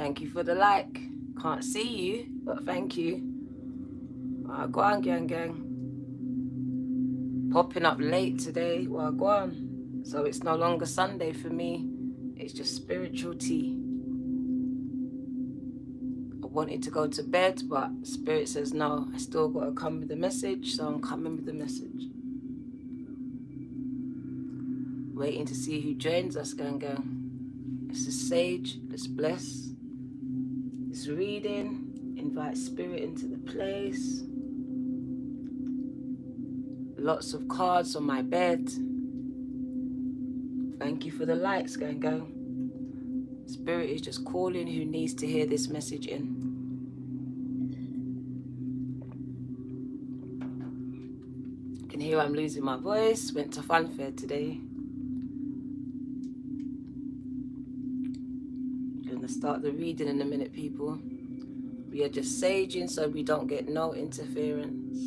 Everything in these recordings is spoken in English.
Thank you for the like. Can't see you, but thank you. Go on, gang. Popping up late today. Go on. So it's no longer Sunday for me. It's just spiritual tea. I wanted to go to bed, but Spirit says no. I still got to come with the message, so I'm coming with the message. Waiting to see who joins us, gang. It's a sage. Let's bless. This reading. Invite Spirit into the place. Lots of cards on my bed. Thank you for the likes, gang. Spirit is just calling who needs to hear this message in. You can hear I'm losing my voice. Went to funfair today. Gonna start the reading in a minute, people. We are just saging so we don't get no interference.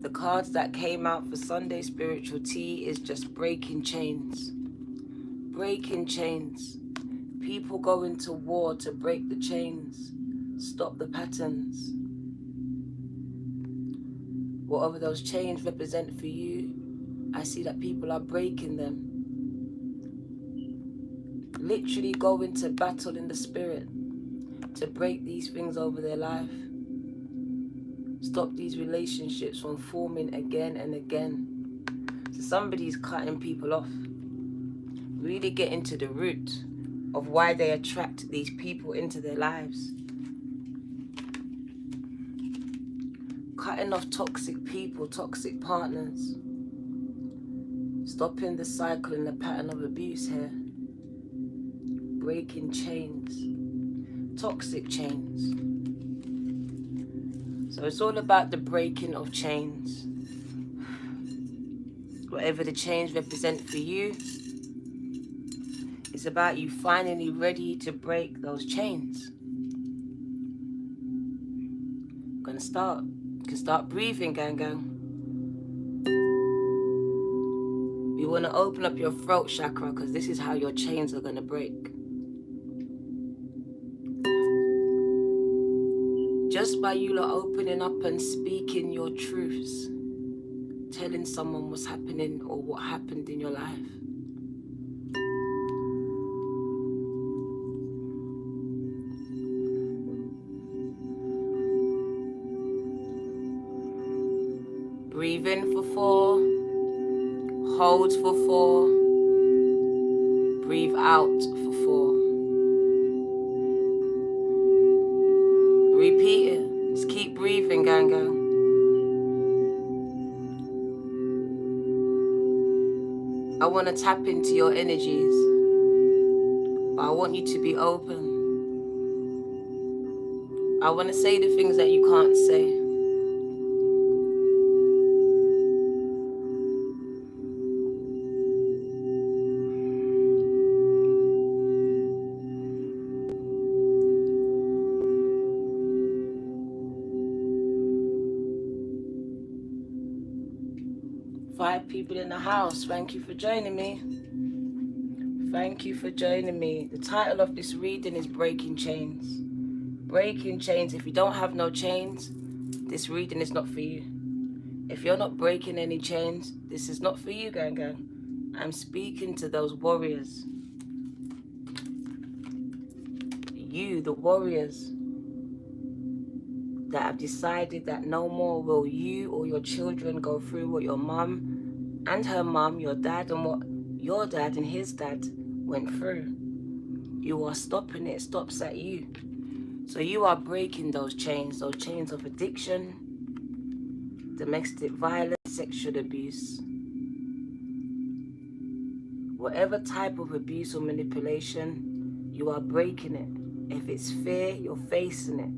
The cards that came out for Sunday Spiritual Tea is just breaking chains. Breaking chains. People going to war to break the chains. Stop the patterns. Whatever those chains represent for you, I see that people are breaking them. Literally going to battle in the spirit to break these things over their life. Stop these relationships from forming again and again. So somebody's cutting people off. Really getting to the root of why they attract these people into their lives. Cutting off toxic people, toxic partners. Stopping the cycle and the pattern of abuse here. Breaking chains. Toxic chains. So it's all about the breaking of chains. Whatever the chains represent for you, it's about you finally ready to break those chains. I'm gonna start. You can start breathing, gang. You wanna open up your throat chakra because this is how your chains are gonna break. Just by you lot opening up and speaking your truths, telling someone what's happening or what happened in your life. Breathe in for 4, hold for 4, breathe out for 4. Repeat it, just keep breathing, gang. I want to tap into your energies, but I want you to be open. I want to say the things that you can't say. Five people in the house, thank you for joining me. Thank you for joining me. The title of this reading is Breaking Chains. Breaking chains. If you don't have no chains, this reading is not for you. If you're not breaking any chains, this is not for you, gang. I'm speaking to those warriors. You, the warriors, that have decided that no more will you or your children go through what your mum and her mum, your dad and what your dad and his dad went through. You are stopping it. It stops at you. So you are breaking those chains of addiction, domestic violence, sexual abuse. Whatever type of abuse or manipulation, you are breaking it. If it's fear, you're facing it.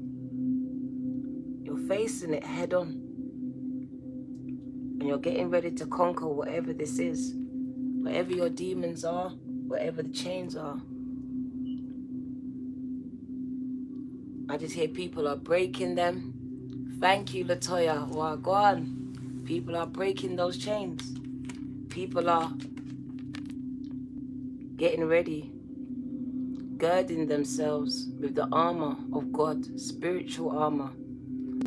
You're facing it head on. And you're getting ready to conquer whatever this is. Whatever your demons are, whatever the chains are. I just hear people are breaking them. Thank you, Latoya. Wow, go on. People are breaking those chains. People are getting ready, girding themselves with the armor of God, spiritual armor.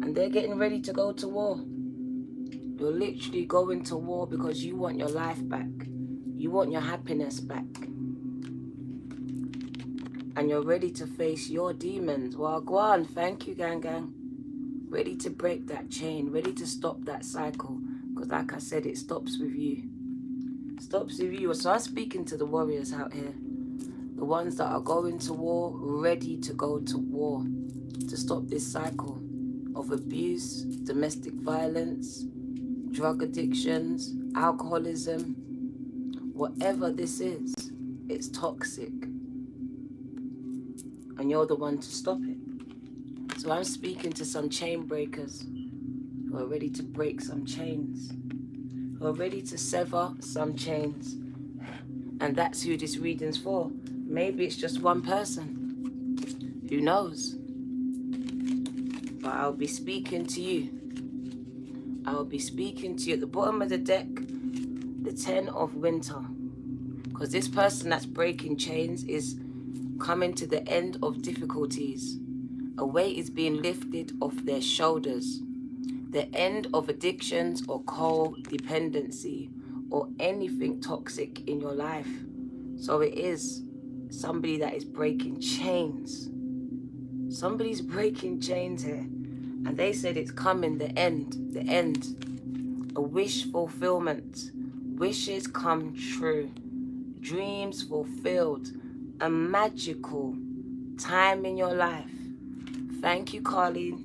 And they're getting ready to go to war. You're literally going to war because you want your life back. You want your happiness back. And you're ready to face your demons. Well, go on. Thank you, gang gang. Ready to break that chain. Ready to stop that cycle. Because like I said, it stops with you. Stops with you. So I'm speaking to the warriors out here. The ones that are going to war, ready to go to war. To stop this cycle of abuse, domestic violence, drug addictions, alcoholism. Whatever this is, it's toxic. And you're the one to stop it. So I'm speaking to some chain breakers who are ready to break some chains, who are ready to sever some chains. And that's who this reading's for. Maybe it's just one person. Who knows? But I'll be speaking to you. I'll be speaking to you. At the bottom of the deck, the 10 of winter. Because this person that's breaking chains is coming to the end of difficulties. A weight is being lifted off their shoulders. The end of addictions or codependency or anything toxic in your life. So it is somebody that is breaking chains. Somebody's breaking chains here. And they said it's coming, the end, the end. A wish fulfillment. Wishes come true. Dreams fulfilled. A magical time in your life. Thank you, Carleen.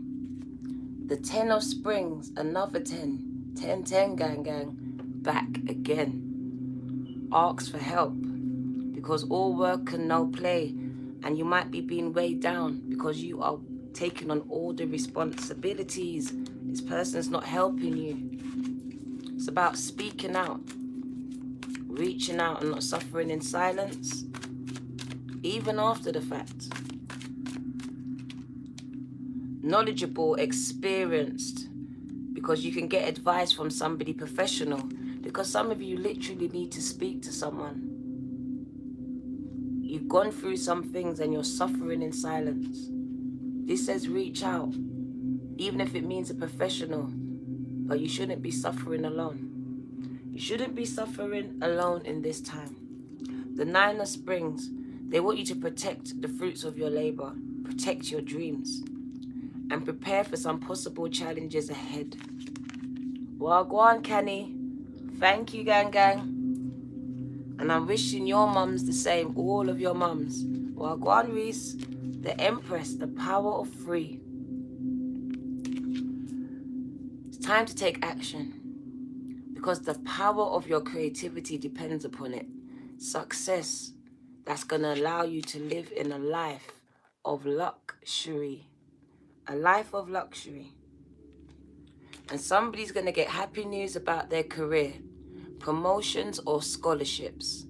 The 10 of springs, another 10. 10, 10, gang, gang. Back again. Ask for help. Because all work and no play. And you might be being weighed down because you are taking on all the responsibilities. This person's not helping you. It's about speaking out. Reaching out and not suffering in silence. Even after the fact. Knowledgeable, experienced, because you can get advice from somebody professional, because some of you literally need to speak to someone. You've gone through some things and you're suffering in silence. This says reach out, even if it means a professional, but you shouldn't be suffering alone. You shouldn't be suffering alone in this time. The 9 of springs, they want you to protect the fruits of your labor, protect your dreams, and prepare for some possible challenges ahead. Well, go on, Kenny. Thank you, gang gang. And I'm wishing your mums the same, all of your mums. Well, go on, Reese. The Empress, the power of free. It's time to take action. Because the power of your creativity depends upon it. Success that's going to allow you to live in a life of luxury. A life of luxury. And somebody's going to get happy news about their career, promotions or scholarships.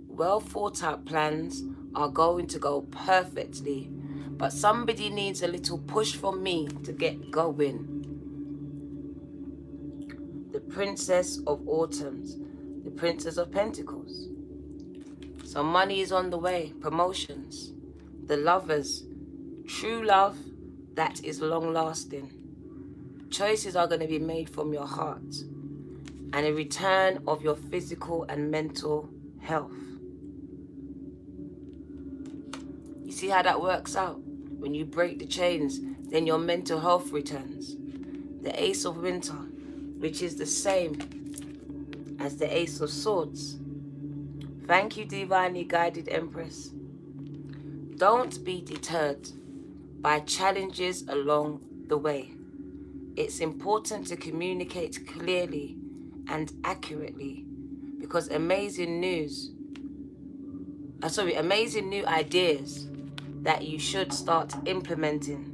Well thought out plans are going to go perfectly, but somebody needs a little push from me to get going. The Princess of Autumns, the Princess of Pentacles. So money is on the way, promotions, the Lovers, true love that is long lasting. Choices are going to be made from your heart, and a return of your physical and mental health. You see how that works out? When you break the chains, then your mental health returns. The Ace of Winter, which is the same as the Ace of Swords. Thank you, divinely guided Empress. Don't be deterred by challenges along the way. It's important to communicate clearly and accurately, because amazing new ideas that you should start implementing.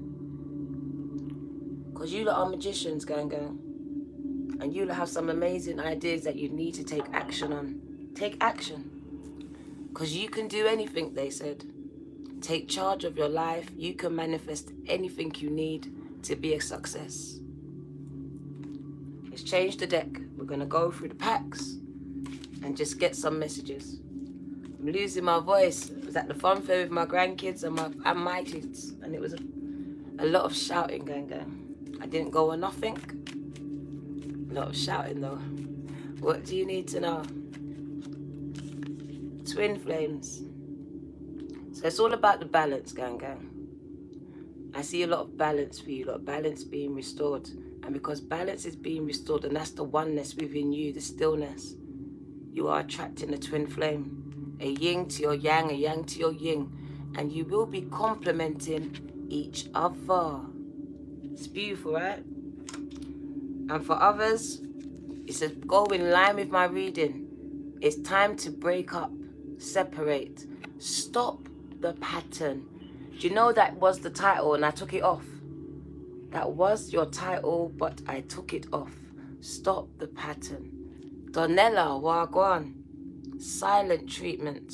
Because you lot are magicians, gang gang. And you lot have some amazing ideas that you need to take action on. Take action. Because you can do anything, they said. Take charge of your life. You can manifest anything you need to be a success. Let's change the deck. We're going to go through the packs and just get some messages. I'm losing my voice. I was at the fun fair with my grandkids and my kids, and it was a lot of shouting going on. I didn't go on nothing. A lot of shouting though. What do you need to know? Twin flames. So it's all about the balance, gang. I see a lot of balance for you, a lot of balance being restored. And because balance is being restored, and that's the oneness within you, the stillness, you are attracting a twin flame. A yin to your yang, a yang to your yin. And you will be complementing each other. It's beautiful, right? And for others, it says, go in line with my reading. It's time to break up, separate, stop the pattern. Do you know that was the title and I took it off? That was your title, but I took it off. Stop the pattern. Donella, Wagwan, silent treatment.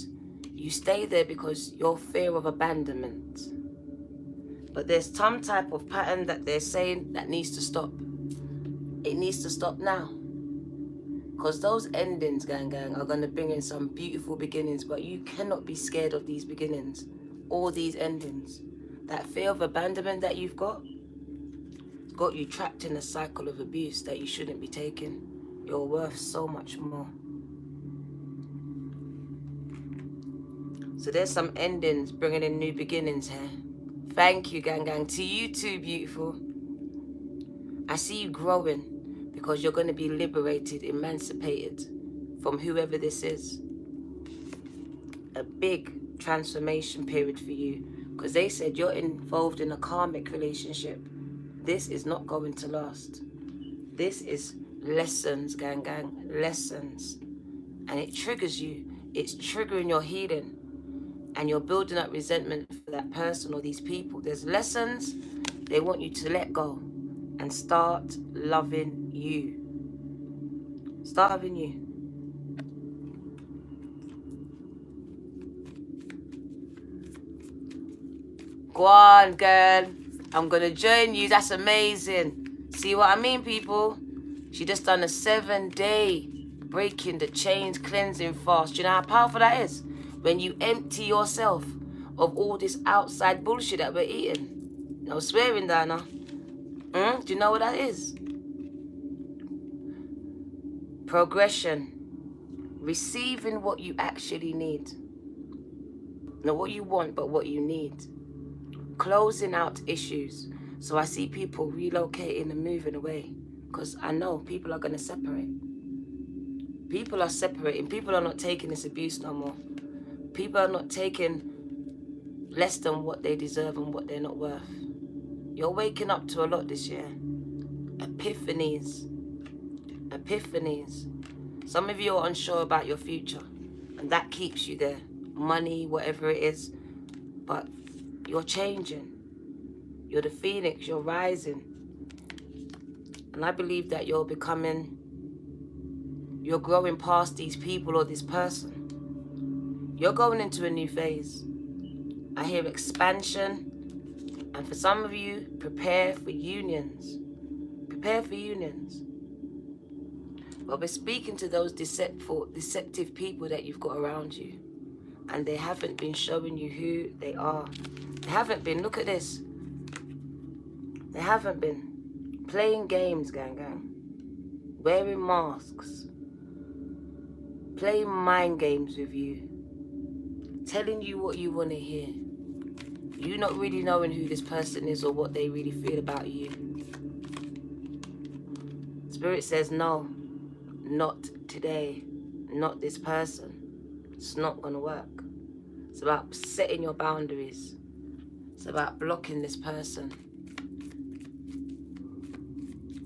You stay there because your fear of abandonment. But there's some type of pattern that they're saying that needs to stop. It needs to stop now. Because those endings, gang, are going to bring in some beautiful beginnings, but you cannot be scared of these beginnings or these endings. That fear of abandonment that you've got you trapped in a cycle of abuse that you shouldn't be taking. You're worth so much more. So there's some endings bringing in new beginnings here. Thank you, gang. To you too, beautiful. I see you growing because you're going to be liberated, emancipated from whoever this is. A big transformation period for you because they said you're involved in a karmic relationship. This is not going to last. This is lessons, gang, lessons. And it triggers you. It's triggering your healing. And you're building up resentment for that person or these people. There's lessons they want you to let go and start loving you. Start loving you. Go on, girl. I'm going to join you. That's amazing. See what I mean, people? She just done a 7-day breaking the chains, cleansing fast. Do you know how powerful that is? When you empty yourself of all this outside bullshit that we're eating. No swearing, Dana. Do you know what that is? Progression. Receiving what you actually need. Not what you want, but what you need. Closing out issues. So I see people relocating and moving away. Because I know people are going to separate. People are separating. People are not taking this abuse no more. People are not taking less than what they deserve and what they're not worth. You're waking up to a lot this year. Epiphanies. Epiphanies. Some of you are unsure about your future. And that keeps you there. Money, whatever it is. But you're changing. You're the phoenix. You're rising. And I believe that you're growing past these people or this person. You're going into a new phase. I hear expansion. And for some of you, prepare for unions. Prepare for unions. But we're speaking to those deceptive people that you've got around you. And they haven't been showing you who they are. They haven't been. Look at this. They haven't been. Playing games, gang. Wearing masks. Playing mind games with you. Telling you what you want to hear. You not really knowing who this person is or what they really feel about you. Spirit says no. Not today. Not this person. It's not going to work. It's about setting your boundaries. It's about blocking this person.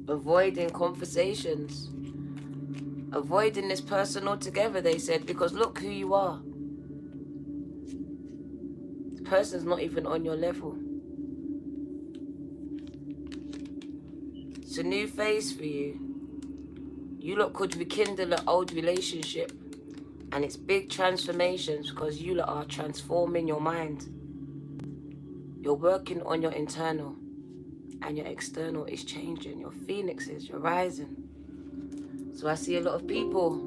Avoiding conversations. Avoiding this person altogether, they said, because look who you are. This person's not even on your level. It's a new phase for you. You lot could rekindle an old relationship. And it's big transformations because you lot are transforming your mind. You're working on your internal. And your external is changing. Your phoenixes, you're rising. So I see a lot of people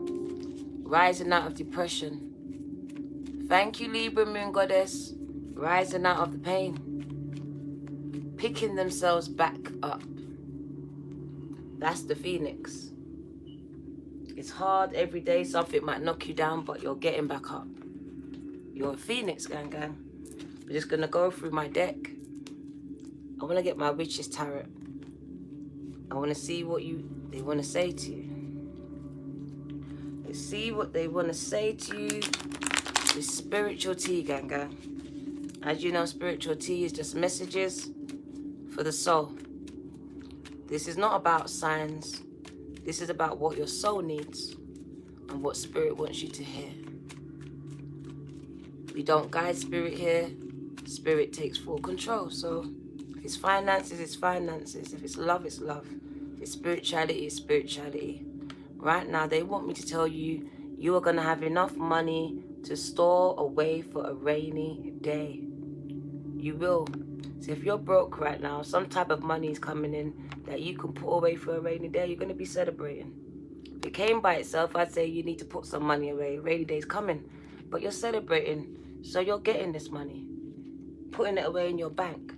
rising out of depression. Thank you, Libra Moon Goddess. Rising out of the pain. Picking themselves back up. That's the Phoenix. It's hard every day. Something might knock you down, but you're getting back up. You're a Phoenix, gang. We're just going to go through my deck. I want to get my Witch's Tarot. I want to see what they want to say to you. Let's see what they want to say to you. This spiritual tea, gang. As you know, spiritual tea is just messages for the soul. This is not about signs. This is about what your soul needs and what spirit wants you to hear. We don't guide spirit here. Spirit takes full control. So if it's finances, it's finances. If it's love, it's love. If it's spirituality, it's spirituality. Right now, they want me to tell you, you are going to have enough money to store away for a rainy day. You will. So if you're broke right now, some type of money is coming in that you can put away for a rainy day. You're going to be celebrating. If it came by itself, I'd say you need to put some money away. Rainy day's coming. But you're celebrating, so you're getting this money. Putting it away in your bank.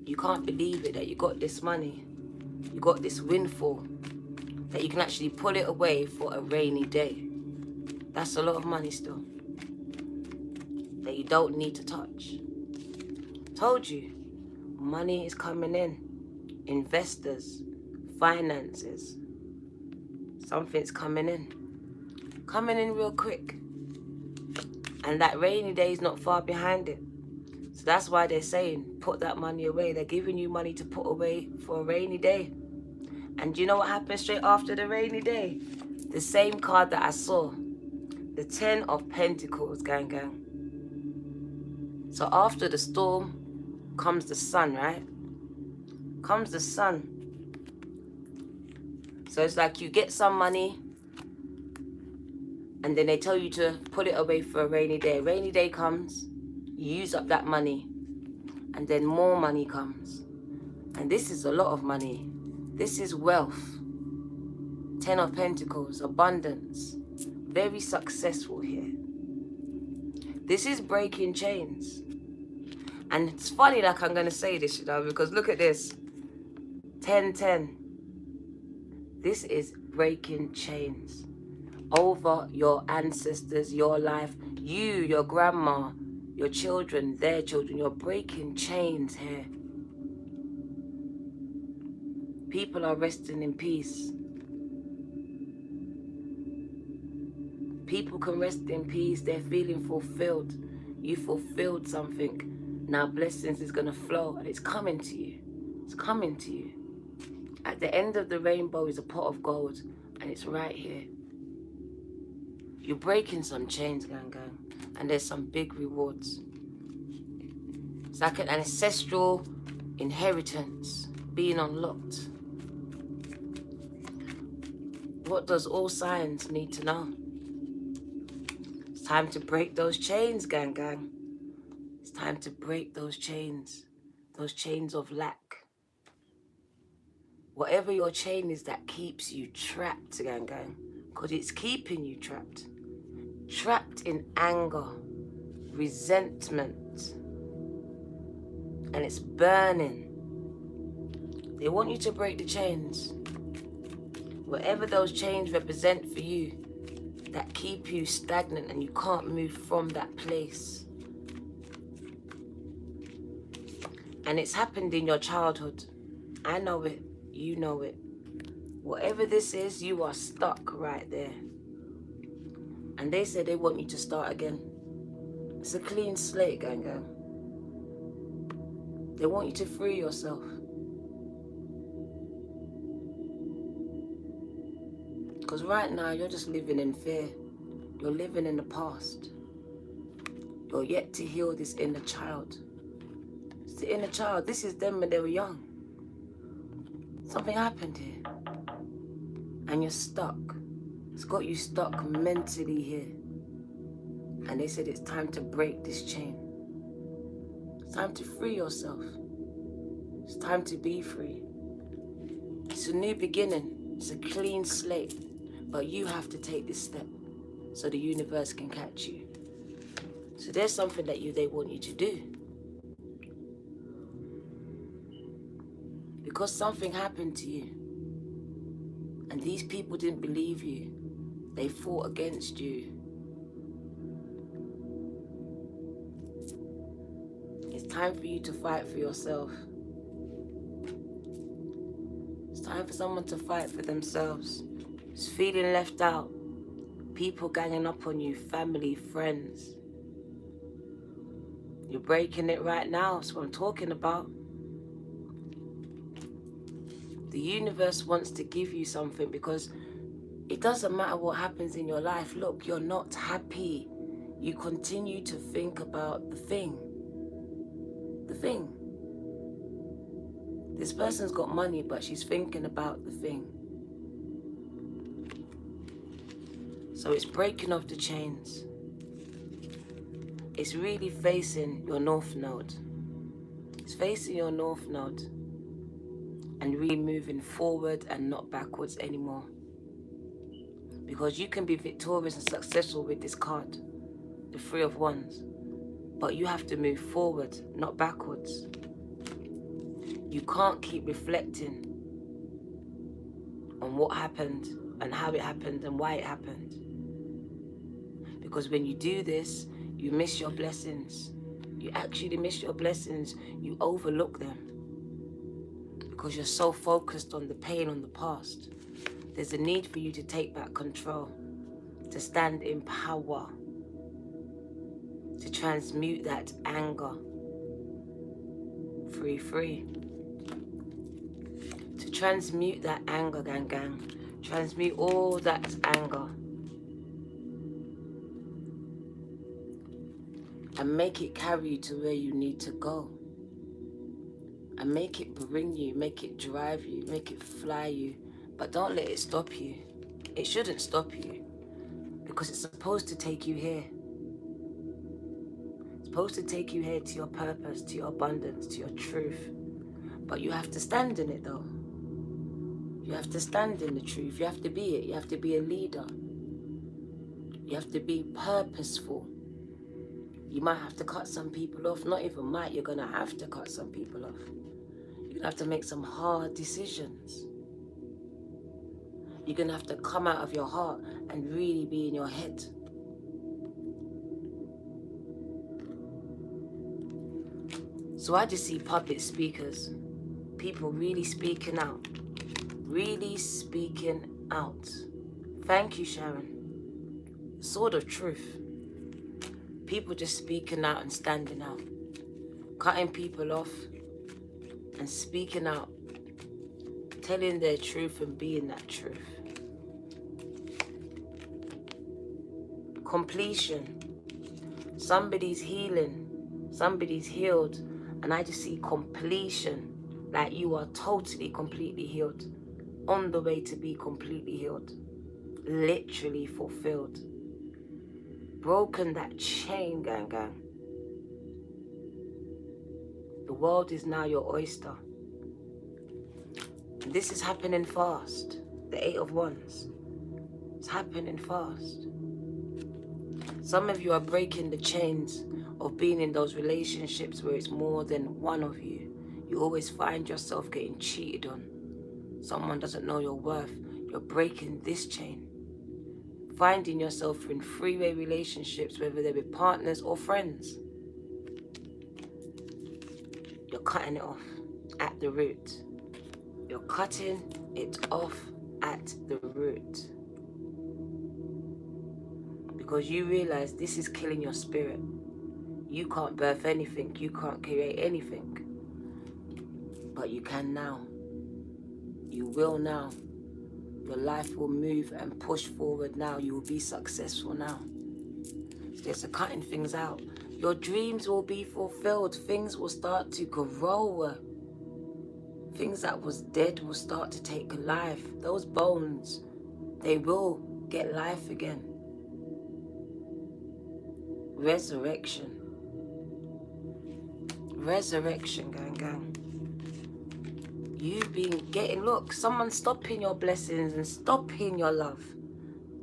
You can't believe it that you got this money. You got this windfall. That you can actually pull it away for a rainy day. That's a lot of money still. That you don't need to touch. Told you, money is coming in. Investors, finances. Something's coming in. Coming in real quick. And that rainy day is not far behind it. So that's why they're saying, put that money away. They're giving you money to put away for a rainy day. And do you know what happens straight after the rainy day? The same card that I saw. The 10 of Pentacles, gang. So after the storm comes the sun, right? Comes the sun. So it's like you get some money and then they tell you to put it away for a rainy day. Rainy day comes, you use up that money and then more money comes. And this is a lot of money. This is wealth. 10 of Pentacles, abundance. Very successful here. This is breaking chains. And it's funny like I'm going to say this, you know, because look at this. 10-10. This is breaking chains. Over your ancestors, your life, you, your grandma, your children, their children. You're breaking chains here. People are resting in peace. People can rest in peace. They're feeling fulfilled. You fulfilled something. Now blessings is going to flow and it's coming to you. It's coming to you. At the end of the rainbow is a pot of gold and it's right here. You're breaking some chains, gang. And there's some big rewards. It's like an ancestral inheritance being unlocked. What does all signs need to know? It's time to break those chains, gang. It's time to break those chains of lack. Whatever your chain is that keeps you trapped, gang, because it's keeping you trapped. Trapped in anger, resentment, and it's burning. They want you to break the chains. Whatever those chains represent for you, that keep you stagnant and you can't move from that place. And it's happened in your childhood. I know it. You know it. Whatever this is, you are stuck right there. And they say they want you to start again. It's a clean slate, gang. They want you to free yourself. Because right now, you're just living in fear. You're living in the past. You're yet to heal this inner child. It's the inner child. This is them when they were young. Something happened here. And you're stuck. It's got you stuck mentally here. And they said it's time to break this chain. It's time to free yourself. It's time to be free. It's a new beginning. It's a clean slate. But you have to take this step so the universe can catch you. So there's something that they want you to do. Because something happened to you, and these people didn't believe you, they fought against you. It's time for you to fight for yourself. It's time for someone to fight for themselves. It's feeling left out. People ganging up on you, family, friends. You're breaking it right now. That's what I'm talking about. The universe wants to give you something because it doesn't matter what happens in your life. Look, you're not happy. You continue to think about the thing. The thing. This person's got money, but she's thinking about the thing. So it's breaking off the chains. It's really facing your north node. It's facing your north node. And really moving forward and not backwards anymore. Because you can be victorious and successful with this card, the Three of Wands. But you have to move forward, not backwards. You can't keep reflecting on what happened and how it happened and why it happened. Because when you do this, you miss your blessings. You actually miss your blessings. You overlook them. Because you're so focused on the pain on the past. There's a need for you to take back control, to stand in power, to transmute that anger. Free. To transmute that anger, gang. Transmute all that anger. And make it carry you to where you need to go. And make it bring you, make it drive you, make it fly you. But don't let it stop you. It shouldn't stop you. Because it's supposed to take you here. It's supposed to take you here to your purpose, to your abundance, to your truth. But you have to stand in it though. You have to stand in the truth. You have to be it. You have to be a leader. You have to be purposeful. You might have to cut some people off. Not even might, you're going to have to cut some people off. You're going to have to make some hard decisions. You're going to have to come out of your heart and really be in your head. So I just see public speakers. People really speaking out. Really speaking out. Thank you, Sharon. Sword of truth. People just speaking out and standing out. Cutting people off and speaking out. Telling their truth and being that truth. Completion. Somebody's healing. Somebody's healed. And I just see completion. Like you are totally, completely healed. On the way to be completely healed. Literally fulfilled. Broken that chain, gang. The world is now your oyster. And this is happening fast. The Eight of Wands. It's happening fast. Some of you are breaking the chains of being in those relationships where it's more than one of you. You always find yourself getting cheated on. Someone doesn't know your worth. You're breaking this chain. Finding yourself in three-way relationships, whether they're with partners or friends. You're cutting it off at the root. You're cutting it off at the root. Because you realize this is killing your spirit. You can't birth anything. You can't create anything. But you can now. You will now. Your life will move and push forward now. You will be successful now. So there's cutting things out. Your dreams will be fulfilled. Things will start to grow. Things that was dead will start to take life. Those bones, they will get life again. Resurrection. Resurrection, gang. You've been look, someone's stopping your blessings and stopping your love.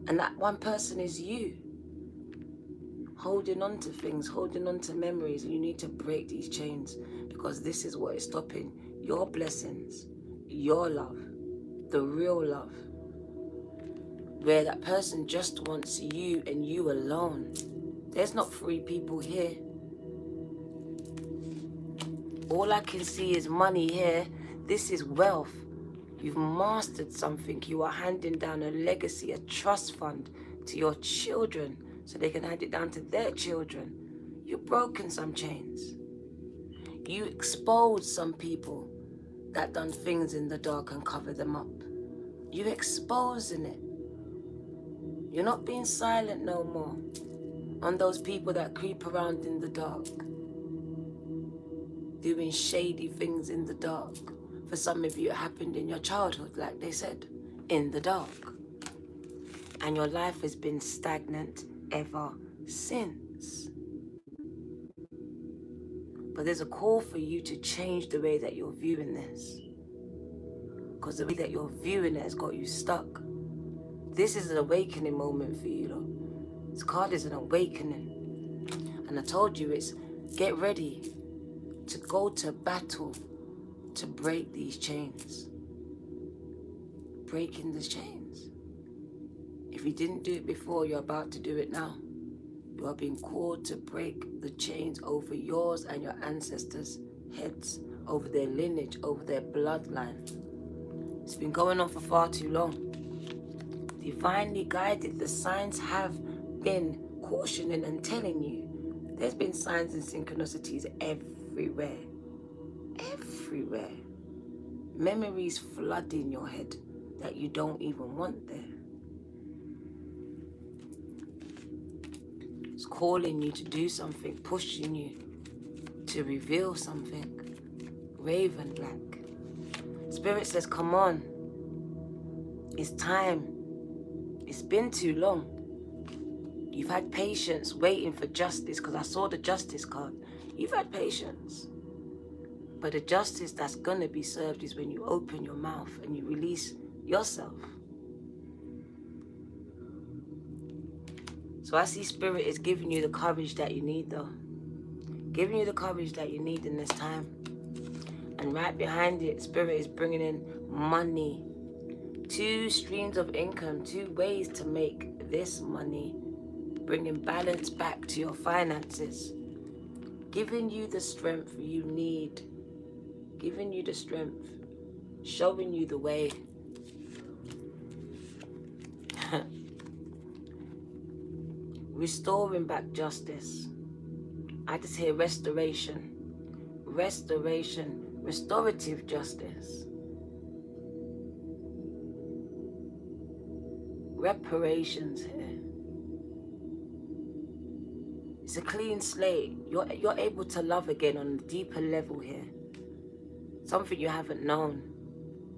And that one person is you. Holding on to things, holding on to memories, and you need to break these chains, because this is what is stopping your blessings, your love, the real love, where that person just wants you and you alone. There's not 3 people here. All I can see is money here. This is wealth. You've mastered something. You are handing down a legacy, a trust fund to your children so they can hand it down to their children. You've broken some chains. You exposed some people that done things in the dark and covered them up. You're exposing it. You're not being silent no more on those people that creep around in the dark, doing shady things in the dark. For some of you, it happened in your childhood, like they said, in the dark. And your life has been stagnant ever since. But there's a call for you to change the way that you're viewing this, because the way that you're viewing it has got you stuck. This is an awakening moment for you, though. This card is an awakening. And I told you, it's get ready to go to battle to break these chains. Breaking the chains. If you didn't do it before, you're about to do it now. You are being called to break the chains over yours and your ancestors' heads, over their lineage, over their bloodline. It's been going on for far too long. Divinely guided, the signs have been cautioning and telling you. There's been signs and synchronicities everywhere. Everywhere. Memories flooding your head that you don't even want there. It's calling you to do something, pushing you to reveal something. Raven Black. Spirit says, come on. It's time. It's been too long. You've had patience waiting for justice, because I saw the justice card. You've had patience. But the justice that's going to be served is when you open your mouth and you release yourself. So I see Spirit is giving you the courage that you need, though. Giving you the courage that you need in this time. And right behind it, Spirit is bringing in money. 2 streams of income, 2 ways to make this money. Bringing balance back to your finances. Giving you the strength you need. Giving you the strength. Showing you the way. Restoring back justice. I just hear restoration. Restoration. Restorative justice. Reparations here. It's a clean slate. You're able to love again on a deeper level here. Something you haven't known,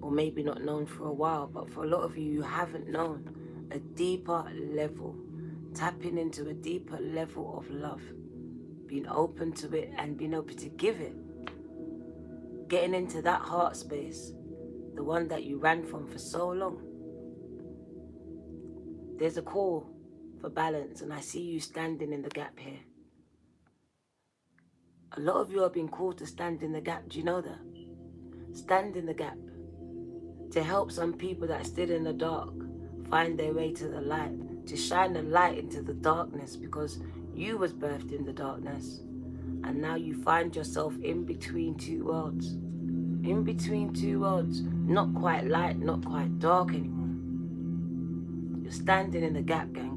or maybe not known for a while, but for a lot of you, you haven't known a deeper level. Tapping into a deeper level of love. Being open to it and being open to give it. Getting into that heart space. The one that you ran from for so long. There's a call for balance, and I see you standing in the gap here. A lot of you are being called to stand in the gap. Do you know that? Stand in the gap to help some people that are still in the dark find their way to the light, to shine the light into the darkness, because you was birthed in the darkness, and now you find yourself in between 2 worlds. In between 2 worlds, not quite light, not quite dark anymore. You're standing in the gap, gang.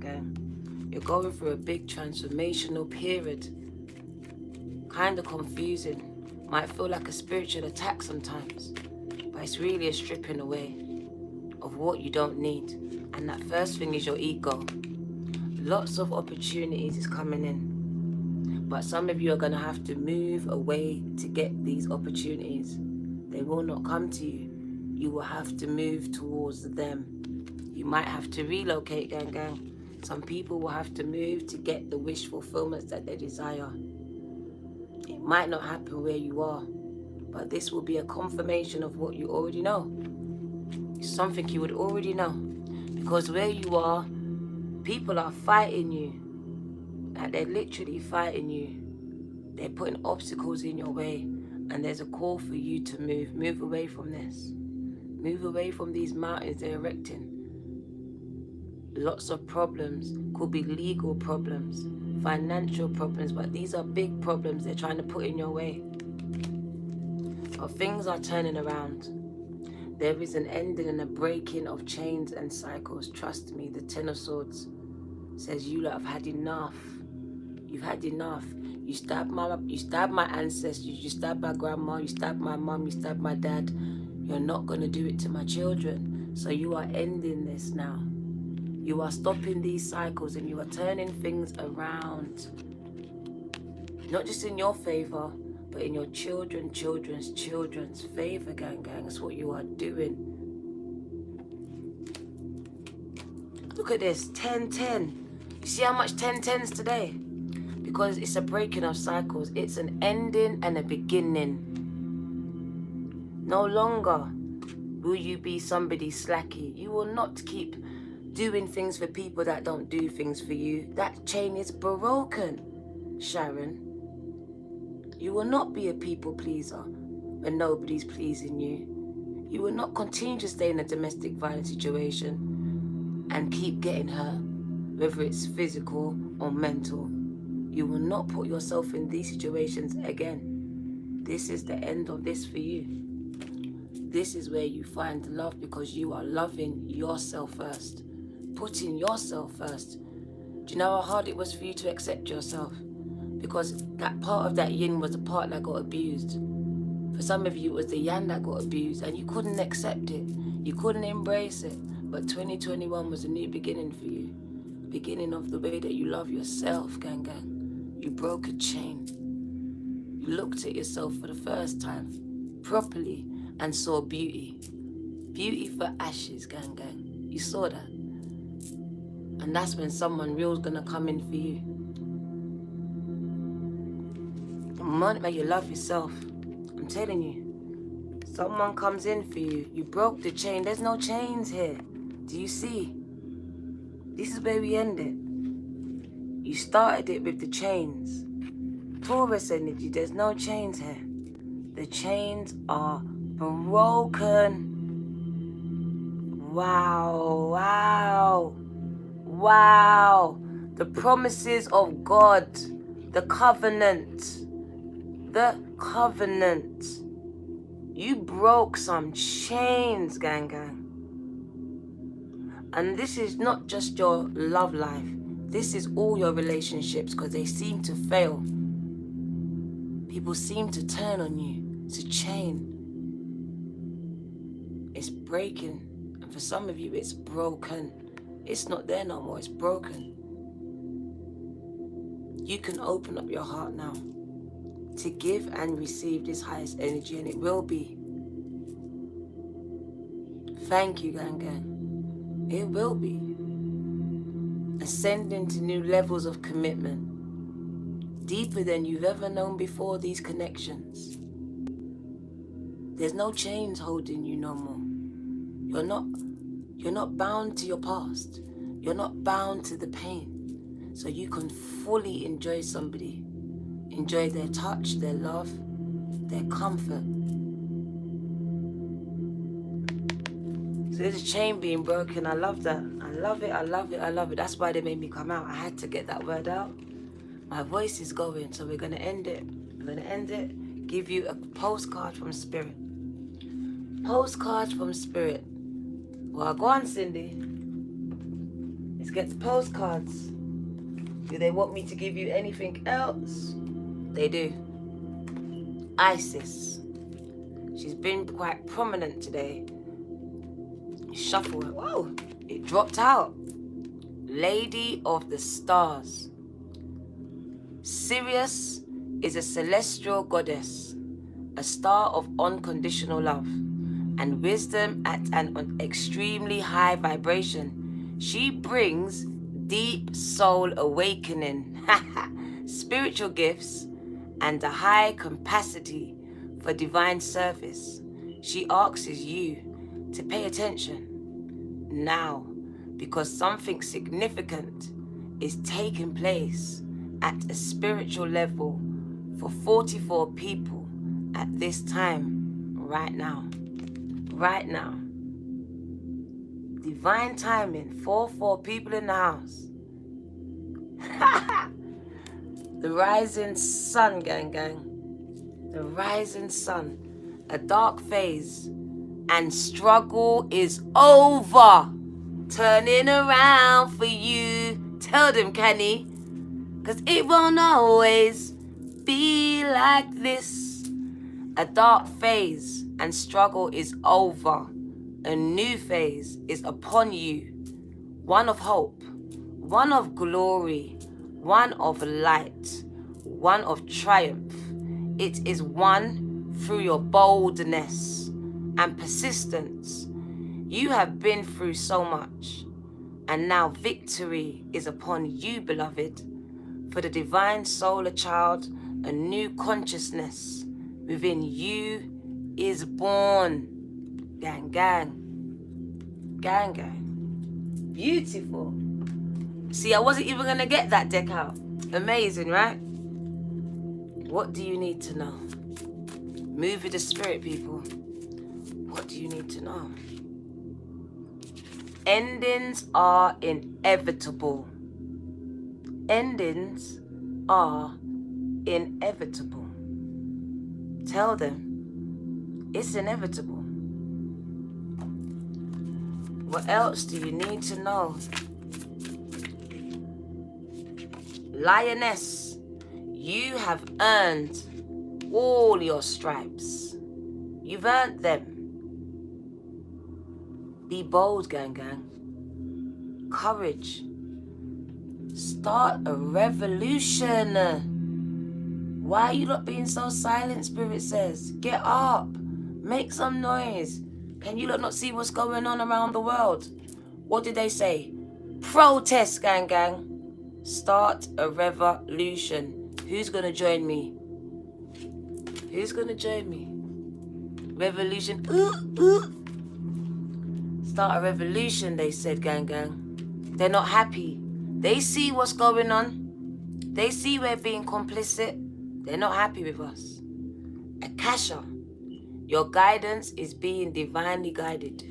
You're going through a big transformational period. Kind of confusing. Might feel like a spiritual attack sometimes. But it's really a stripping away of what you don't need. And that first thing is your ego. Lots of opportunities is coming in. But some of you are going to have to move away to get these opportunities. They will not come to you. You will have to move towards them. You might have to relocate, gang. Some people will have to move to get the wish fulfillments that they desire. It might not happen where you are, But this will be a confirmation of what you already know. It's something you would already know. Because where you are, people are fighting you. Like they're literally fighting you. They're putting obstacles in your way. And there's a call for you to move. Move away from this. Move away from these mountains they're erecting. Lots of problems. Could be legal problems, financial problems, but these are big problems they're trying to put in your way. But things are turning around. There is an ending and a breaking of chains and cycles. Trust me, the Ten of Swords says you lot have had enough. You've had enough. You stabbed my ancestors, you stabbed my grandma, you stabbed my mum, you stabbed my dad. You're not going to do it to my children. So you are ending this now. You are stopping these cycles and you are turning things around. Not just in your favor, but in your children's favor, gang. That's what you are doing. Look at this, 10-10. You see how much 10-10s today? Because it's a breaking of cycles. It's an ending and a beginning. No longer will you be somebody slacky. You will not keep doing things for people that don't do things for you. That chain is broken, Sharon. You will not be a people pleaser when nobody's pleasing you. You will not continue to stay in a domestic violence situation and keep getting hurt, whether it's physical or mental. You will not put yourself in these situations again. This is the end of this for you. This is where you find love because you are loving yourself first. Putting yourself first. Do you know how hard it was for you to accept yourself? Because that part of that yin was the part that got abused. For some of you, it was the yang that got abused and you couldn't accept it. You couldn't embrace it. But 2021 was a new beginning for you. Beginning of the way that you love yourself, gang. You broke a chain. You looked at yourself for the first time, properly, and saw beauty. Beauty for ashes, gang. You saw that. And that's when someone real's gonna come in for you. The moment that you love yourself, I'm telling you, someone comes in for you. You broke the chain. There's no chains here. Do you see? This is where we end it. You started it with the chains. Taurus energy, there's no chains here. The chains are broken. Wow. The promises of God. The covenant. You broke some chains, gang. And this is not just your love life. This is all your relationships because they seem to fail. People seem to turn on you. It's a chain. It's breaking. And for some of you, it's broken. It's not there no more. It's broken. You can open up your heart now to give and receive this highest energy, and it will be. Thank you, gang. It will be. Ascending to new levels of commitment, deeper than you've ever known before these connections. There's no chains holding you no more. You're not bound to your past. You're not bound to the pain. So you can fully enjoy somebody. Enjoy their touch, their love, their comfort. So there's a chain being broken. I love that. I love it. That's why they made me come out. I had to get that word out. My voice is going, so we're going to end it. Give you a postcard from Spirit. Postcard from Spirit. Well, go on, Cindy. Let's get the postcards. Do they want me to give you anything else? They do. Isis. She's been quite prominent today. Shuffle it. Whoa, it dropped out. Lady of the Stars. Sirius is a celestial goddess, a star of unconditional love and wisdom at an extremely high vibration. She brings deep soul awakening, spiritual gifts, and a high capacity for divine service. She asks you to pay attention now, because something significant is taking place at a spiritual level for 44 people at this time, right now. Right now. Divine timing, 44 people in the house. The rising sun, gang. The rising sun. A dark phase. And struggle is over. Turning around for you. Tell them, Kenny. Cause it won't always be like this. A dark phase and struggle is over. A new phase is upon you. One of hope. One of glory. One of light. One of triumph. It is one through your boldness and persistence. You have been through so much, and now victory is upon you, beloved. For the divine solar child, a new consciousness within you is born. Gang. Beautiful. See, I wasn't even gonna get that deck out. Amazing, right? What do you need to know? Move with the spirit, people. What do you need to know? Endings are inevitable. Endings are inevitable. Tell them it's inevitable. What else do you need to know? Lioness, you have earned all your stripes. You've earned them. Be bold, gang. Courage. Start a revolution. Why are you not being so silent, Spirit says? Get up. Make some noise. Can you not see what's going on around the world? What did they say? Protest, gang. Start a revolution. Who's going to join me? Who's going to join me? Revolution. Start a revolution, they said, gang. They're not happy. They see what's going on. They see we're being complicit. They're not happy with us. Akasha, your guidance is being divinely guided.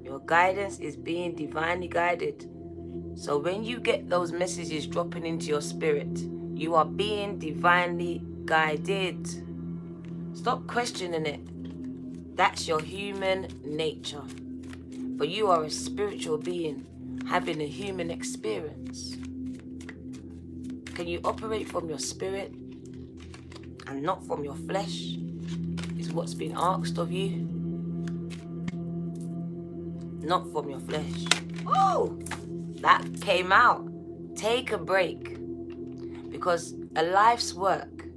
Your guidance is being divinely guided. So when you get those messages dropping into your spirit, you are being divinely guided. Stop questioning it. That's your human nature. But you are a spiritual being having a human experience. Can you operate from your spirit and not from your flesh? Is what's been asked of you. Not from your flesh. Oh, that came out. Take a break. Because a life's work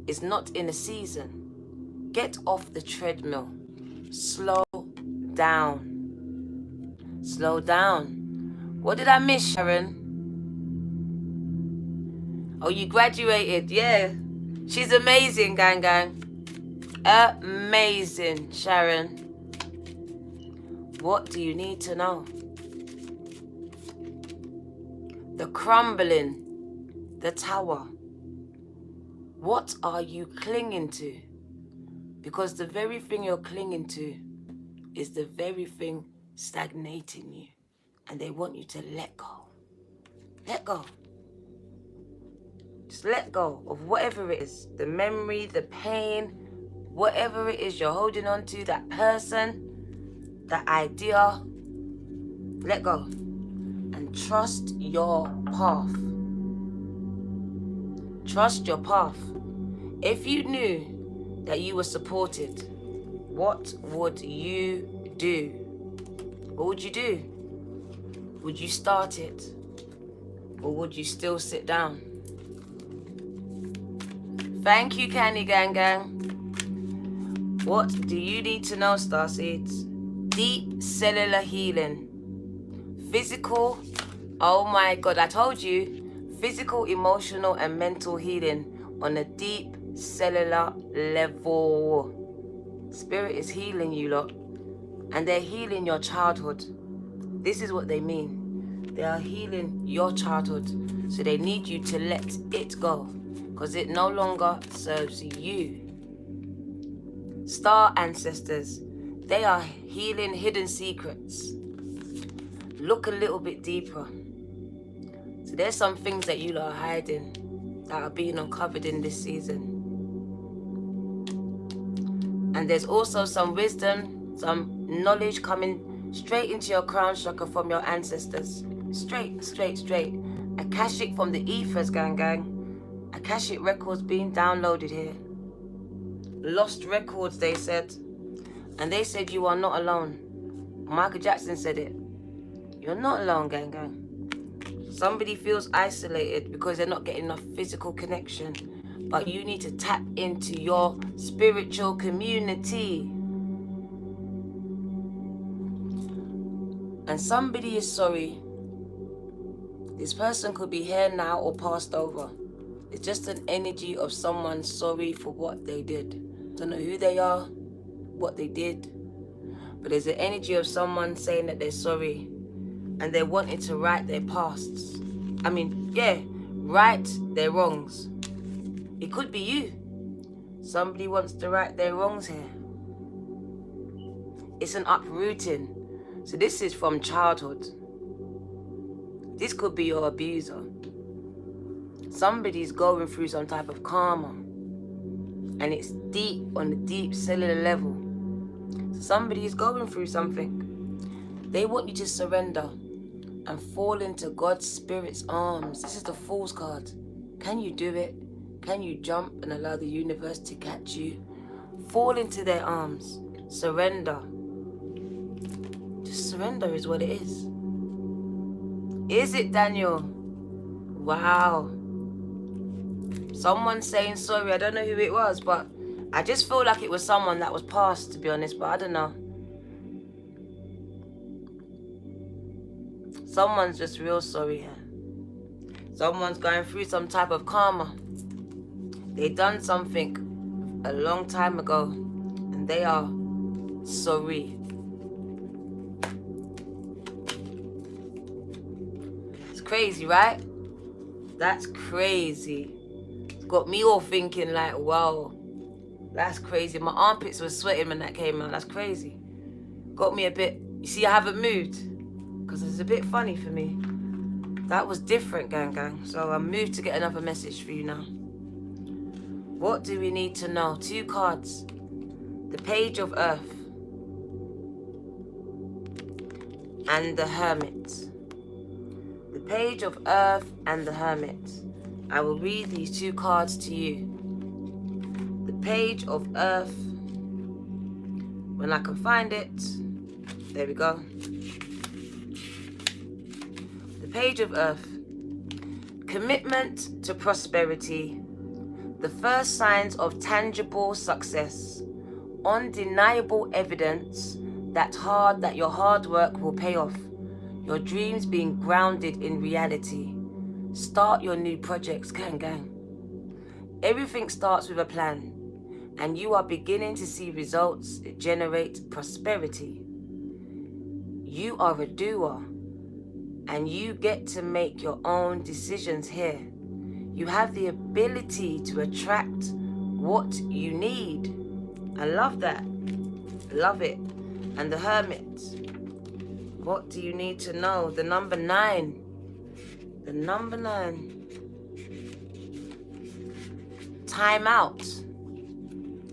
is not in a season. Get off the treadmill. Slow down. Slow down. What did I miss, Sharon? Oh, you graduated. Yeah. She's amazing, gang. Amazing, Sharon. What do you need to know? The crumbling, the tower. What are you clinging to? Because the very thing you're clinging to is the very thing stagnating you. And they want you to let go. Let go. Just let go of whatever it is. The memory, the pain, whatever it is you're holding on to, that person, that idea. Let go. And trust your path. Trust your path. If you knew that you were supported, what would you do? What would you do? Would you start it? Or would you still sit down? Thank you, Candy Gang. What do you need to know, Starseeds? Deep cellular healing. Physical, oh my God, I told you. Physical, emotional, and mental healing on a deep cellular level. Spirit is healing you lot, and they're healing your childhood. This is what they mean. They are healing your childhood, so they need you to let it go, because it no longer serves you. Star ancestors, they are healing hidden secrets. Look a little bit deeper. So there's some things that you lot are hiding that are being uncovered in this season. And there's also some wisdom, some knowledge coming straight into your crown chakra from your ancestors. Straight. Akashic from the ethers, gang. Akashic records being downloaded here. Lost records, they said. And they said you are not alone. Michael Jackson said it. You're not alone, gang. Somebody feels isolated because they're not getting enough physical connection. But you need to tap into your spiritual community. And somebody is sorry. This person could be here now or passed over. It's just an energy of someone sorry for what they did. Don't know who they are, what they did. But there's an energy of someone saying that they're sorry. And they're wanting to right their pasts. Right their wrongs. It could be you. Somebody wants to right their wrongs here. It's an uprooting. So this is from childhood. This could be your abuser. Somebody's going through some type of karma. And it's deep, on the deep cellular level. So somebody's going through something. They want you to surrender and fall into God's Spirit's arms. This is the Fool's card. Can you do it? Can you jump and allow the universe to catch you? Fall into their arms. Surrender. Just surrender is what it is. Is it, Daniel? Wow. Someone saying sorry. I don't know who it was, but I just feel like it was someone that was past, to be honest, but I don't know. Someone's just real sorry here. Someone's going through some type of karma. They done something a long time ago, and they are sorry. It's crazy, right? That's crazy. It's got me all thinking like, wow, that's crazy. My armpits were sweating when that came out. That's crazy. Got me a bit, you see, I haven't moved because it's a bit funny for me. That was different, gang. So I moved to get another message for you now. What do we need to know? 2 cards. The Page of Earth and the Hermit. The Page of Earth and the Hermit. I will read these 2 cards to you. The Page of Earth. When I can find it. There we go. The Page of Earth. Commitment to prosperity. The first signs of tangible success. Undeniable evidence that your hard work will pay off. Your dreams being grounded in reality. Start your new projects, gang. Everything starts with a plan, and you are beginning to see results that generate prosperity. You are a doer, and you get to make your own decisions here. You have the ability to attract what you need. I love that. Love it. And the Hermit. What do you need to know? The number 9. The number 9. Time out.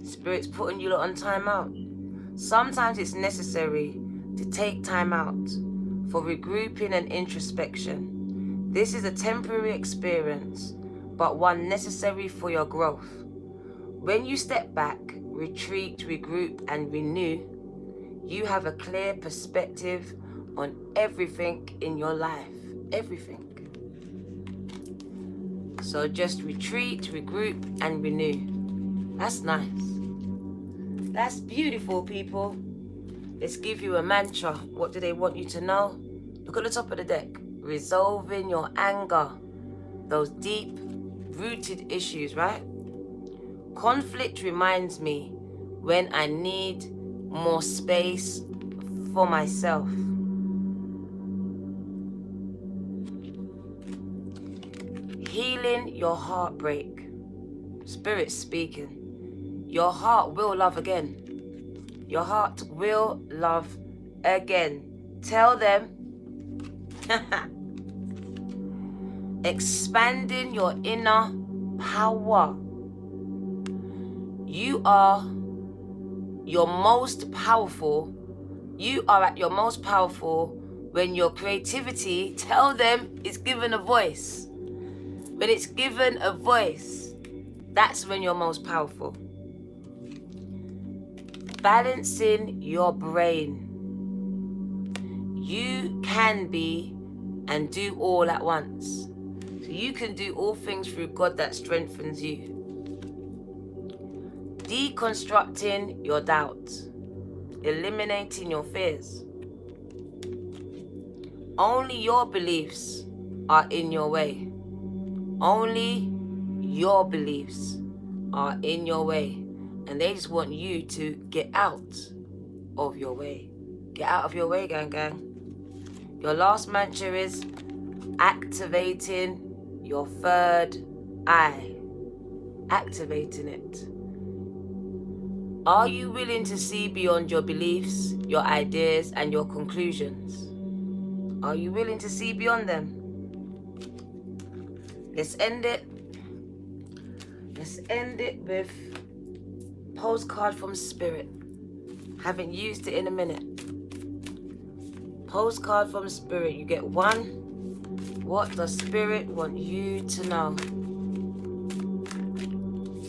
Spirit's putting you on time out. Sometimes it's necessary to take time out for regrouping and introspection. This is a temporary experience, but one necessary for your growth. When you step back, retreat, regroup, and renew, you have a clear perspective on everything in your life. Everything. So just retreat, regroup, and renew. That's nice. That's beautiful, people. Let's give you a mantra. What do they want you to know? Look at the top of the deck. Resolving your anger. Those deep-rooted issues, right? Conflict reminds me when I need more space for myself. Healing your heartbreak. Spirit speaking. Your heart will love again. Your heart will love again. Tell them. Expanding your inner power. You are your most powerful. You are at your most powerful when your creativity, tell them, is given a voice. When it's given a voice, that's when you're most powerful. Balancing your brain. You can be and do all at once. So you can do all things through God that strengthens you. Deconstructing your doubts. Eliminating your fears. Only your beliefs are in your way. Only your beliefs are in your way. And they just want you to get out of your way. Get out of your way, gang, gang. Your last mantra is activating your third eye. Activating it. Are you willing to see beyond your beliefs, your ideas, and your conclusions? Are you willing to see beyond them? Let's end it. Let's end it with postcard from Spirit. Haven't used it in a minute. Postcard from Spirit. You get one. What does Spirit want you to know?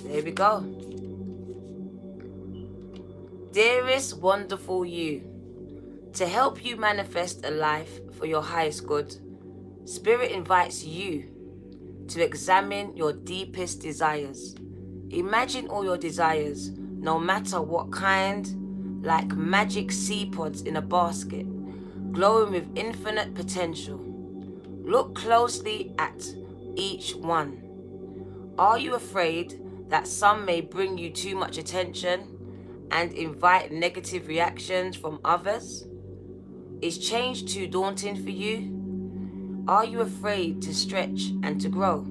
There we go. Dearest wonderful you, to help you manifest a life for your highest good, Spirit invites you to examine your deepest desires. Imagine all your desires, no matter what kind, like magic seed pods in a basket, glowing with infinite potential. Look closely at each one. Are you afraid that some may bring you too much attention and invite negative reactions from others? Is change too daunting for you? Are you afraid to stretch and to grow?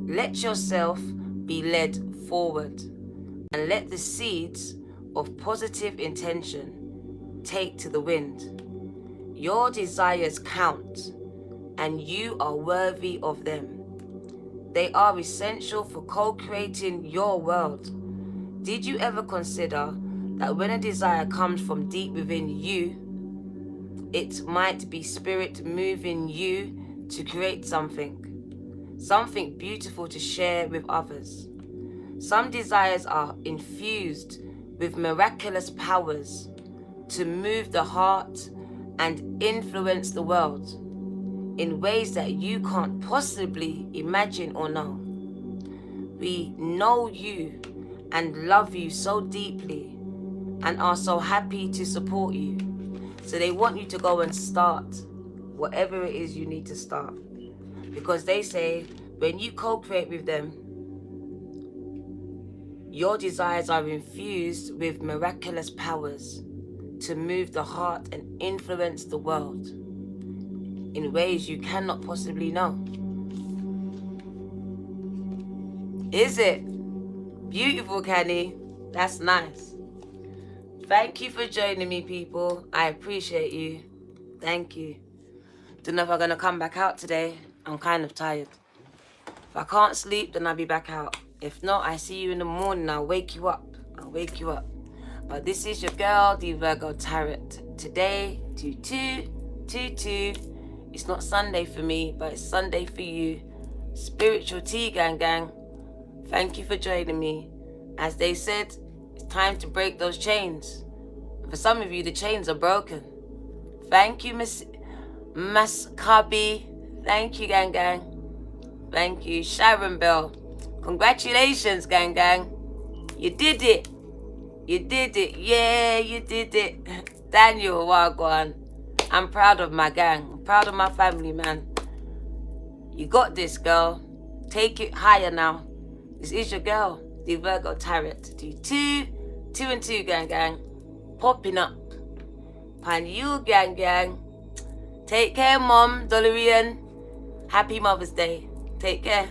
Let yourself be led forward and let the seeds of positive intention take to the wind. Your desires count and you are worthy of them. They are essential for co-creating your world. Did you ever consider that when a desire comes from deep within you, it might be Spirit moving you to create something beautiful to share with others? Some desires are infused with miraculous powers to move the heart and influence the world in ways that you can't possibly imagine or know. We know you and love you so deeply and are so happy to support you. So they want you to go and start whatever it is you need to start. Because they say when you co-create with them, your desires are infused with miraculous powers to move the heart and influence the world in ways you cannot possibly know. Is it? Beautiful, Kenny. That's nice. Thank you for joining me, people. I appreciate you. Thank you. Don't know if I'm going to come back out today. I'm kind of tired. If I can't sleep, then I'll be back out. If not, I see you in the morning. I'll wake you up. But this is your girl, the Virgo Tarot. Today, 2222. It's not Sunday for me, but it's Sunday for you. Spiritual tea, gang. Thank you for joining me. As they said, it's time to break those chains. For some of you, the chains are broken. Thank you, Miss Kabi. Thank you, gang. Thank you, Sharon Bell. Congratulations, gang. You did it. Yeah, you did it. Daniel Wagwan. I'm proud of my gang. I'm proud of my family, man. You got this, girl. Take it higher now. This is your girl. The Virgo Tarot. Do two and two, gang. Popping up. Pan you, gang. Take care, Mom, Dolorian. Happy Mother's Day. Take care.